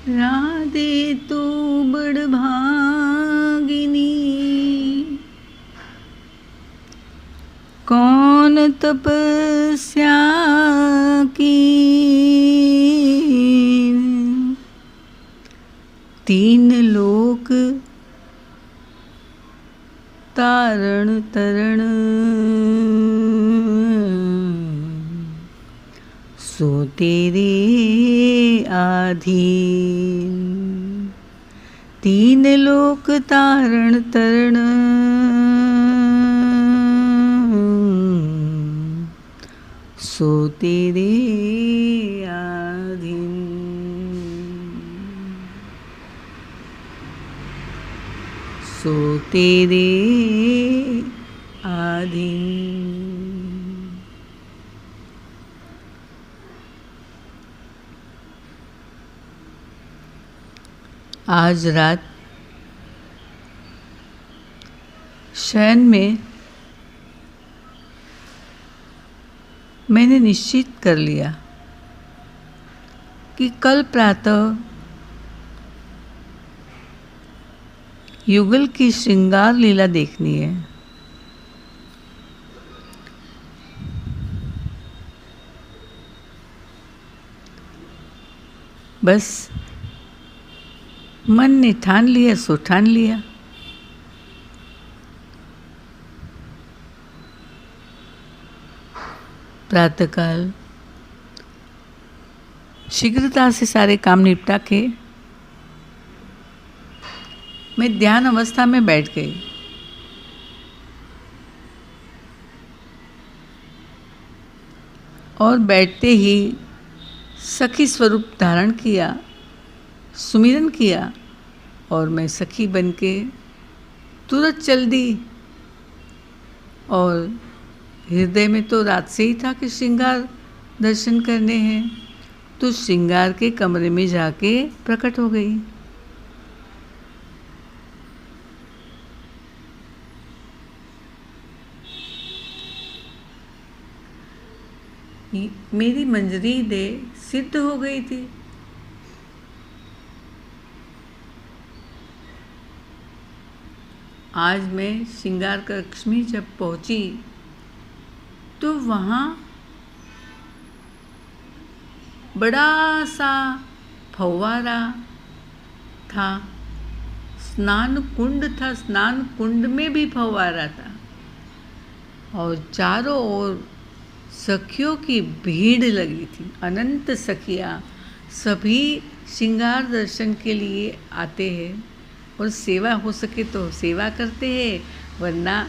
राधे तू बड़ भागिनी, कौन तपस्या की, तीन लोक तारण तरण, सो तेरे आधीन। तीन लोक तारण तरण, सो तेरे आधीन। सो तेरे आधीन। आज रात शयन में मैंने निश्चित कर लिया कि कल प्रातः युगल की श्रृंगार लीला देखनी है। बस मन ने ठान लिया सो ठान लिया। प्रातःकाल शीघ्रता से सारे काम निपटा के मैं ध्यान अवस्था में बैठ गई। और बैठते ही सखी स्वरूप धारण किया, सुमिरन किया और मैं सखी बनके तुरंत चल दी। और हृदय में तो रात से ही था कि श्रृंगार दर्शन करने हैं, तो श्रृंगार के कमरे में जाके प्रकट हो गई। मेरी मंजरी दे सिद्ध हो गई थी। आज मैं श्रृंगार कक्ष में जब पहुंची तो वहाँ बड़ा सा फव्वारा था, स्नान कुंड था, स्नान कुंड में भी फव्वारा था और चारों ओर सखियों की भीड़ लगी थी। अनंत सखियाँ सभी श्रृंगार दर्शन के लिए आते हैं और सेवा हो सके तो सेवा करते हैं, वरना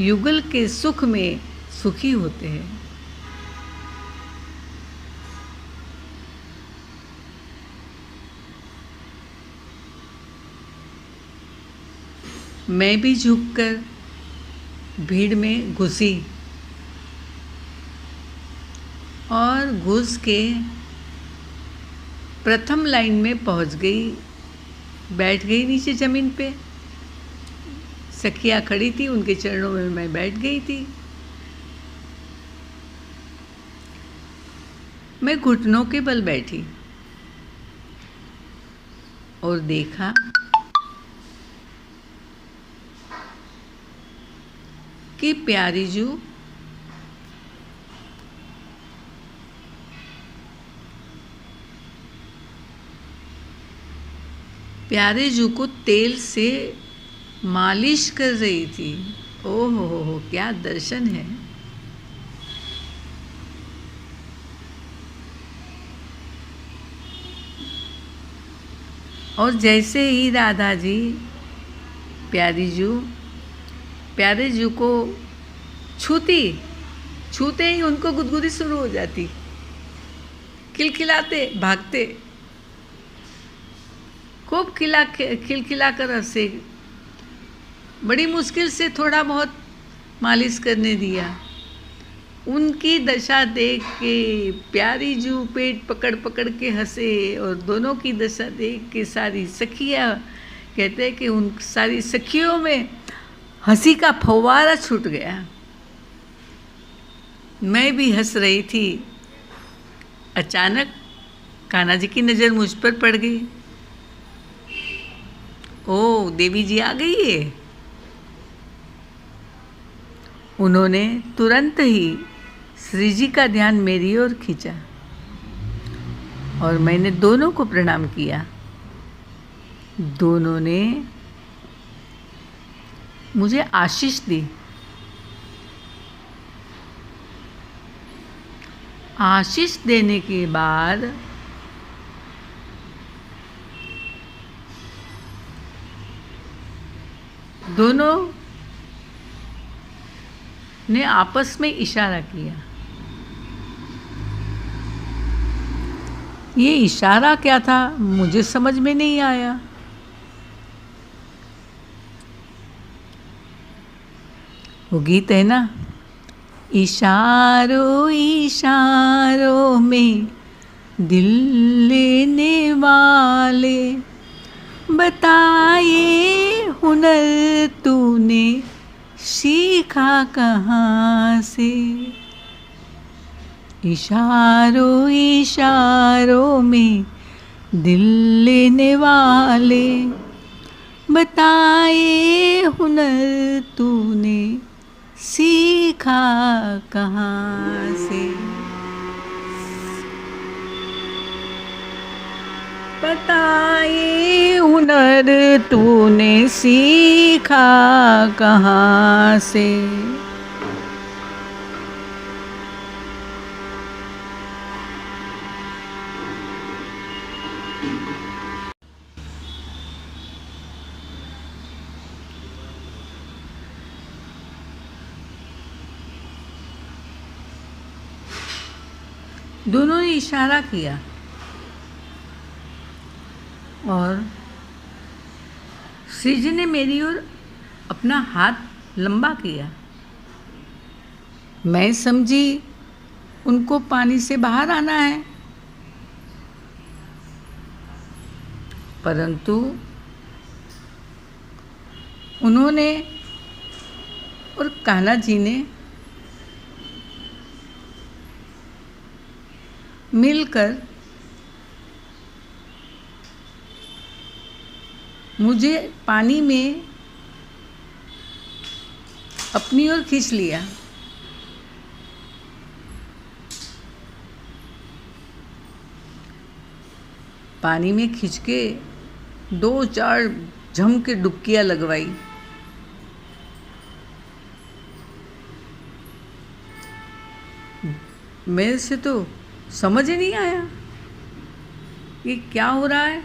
युगल के सुख में सुखी होते हैं। मैं भी झुककर भीड़ में घुसी और घुस के प्रथम लाइन में पहुंच गई, बैठ गई नीचे ज़मीन पे। सखियाँ खड़ी थी, उनके चरणों में मैं बैठ गई थी। मैं घुटनों के बल बैठी और देखा कि प्यारी जू प्यारे जू को तेल से मालिश कर रही थी। ओह हो, क्या दर्शन है। और जैसे ही राधा जी प्यारे जू को छूते ही उनको गुदगुदी शुरू हो जाती, खिलखिलाते भागते, खूब खिलखिला कर हंसे। बड़ी मुश्किल से थोड़ा बहुत मालिश करने दिया। उनकी दशा देख के प्यारी जू पेट पकड़ पकड़ के हंसे और दोनों की दशा देख के सारी सखियाँ कहते हैं कि उन सारी सखियों में हंसी का फव्वारा छूट गया। मैं भी हंस रही थी। अचानक कान्हा जी की नज़र मुझ पर पड़ गई। ओ देवी जी आ गई है। उन्होंने तुरंत ही श्री जी का ध्यान मेरी ओर खींचा और मैंने दोनों को प्रणाम किया। दोनों ने मुझे आशीष दी। आशीष देने के बाद दोनों ने आपस में इशारा किया। ये इशारा क्या था मुझे समझ में नहीं आया। वो गीत है ना, इशारों इशारों में दिल लेने वाले, बताए हुनर तूने सीखा कहाँ से। इशारों इशारों में दिल लेने वाले, बताए हुनर तूने सीखा कहाँ से। बताए हुनर तूने सीखा कहाँ से। दोनों ने इशारा किया और श्री जी ने मेरी ओर अपना हाथ लंबा किया। मैं समझी उनको पानी से बाहर आना है, परंतु उन्होंने और कान्हा जी ने मिलकर मुझे पानी में अपनी ओर खींच लिया। पानी में खींच के 2-4 झम के डुबकियां लगवाई। मेरे से तो समझ ही नहीं आया ये क्या हो रहा है।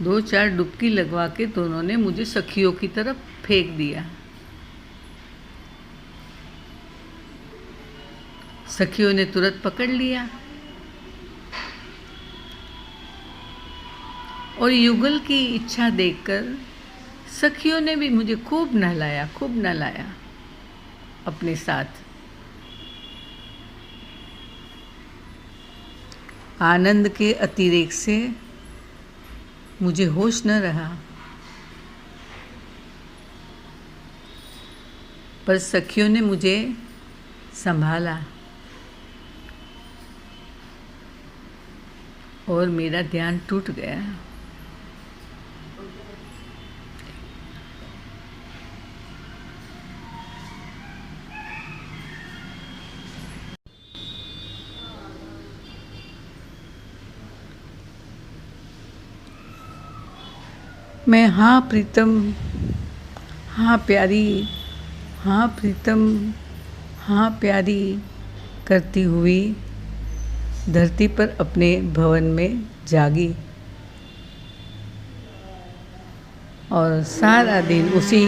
2-4 डुबकी लगवा के दोनों ने मुझे सखियों की तरफ फेंक दिया। सखियों ने तुरंत पकड़ लिया और युगल की इच्छा देखकर सखियों ने भी मुझे खूब नहलाया अपने साथ। आनंद के अतिरेक से मुझे होश न रहा, पर सखियों ने मुझे संभाला और मेरा ध्यान टूट गया। मैं हाँ प्रीतम, हाँ प्यारी, हाँ प्रीतम, हाँ प्यारी करती हुई धरती पर अपने भवन में जागी और सारा दिन उसी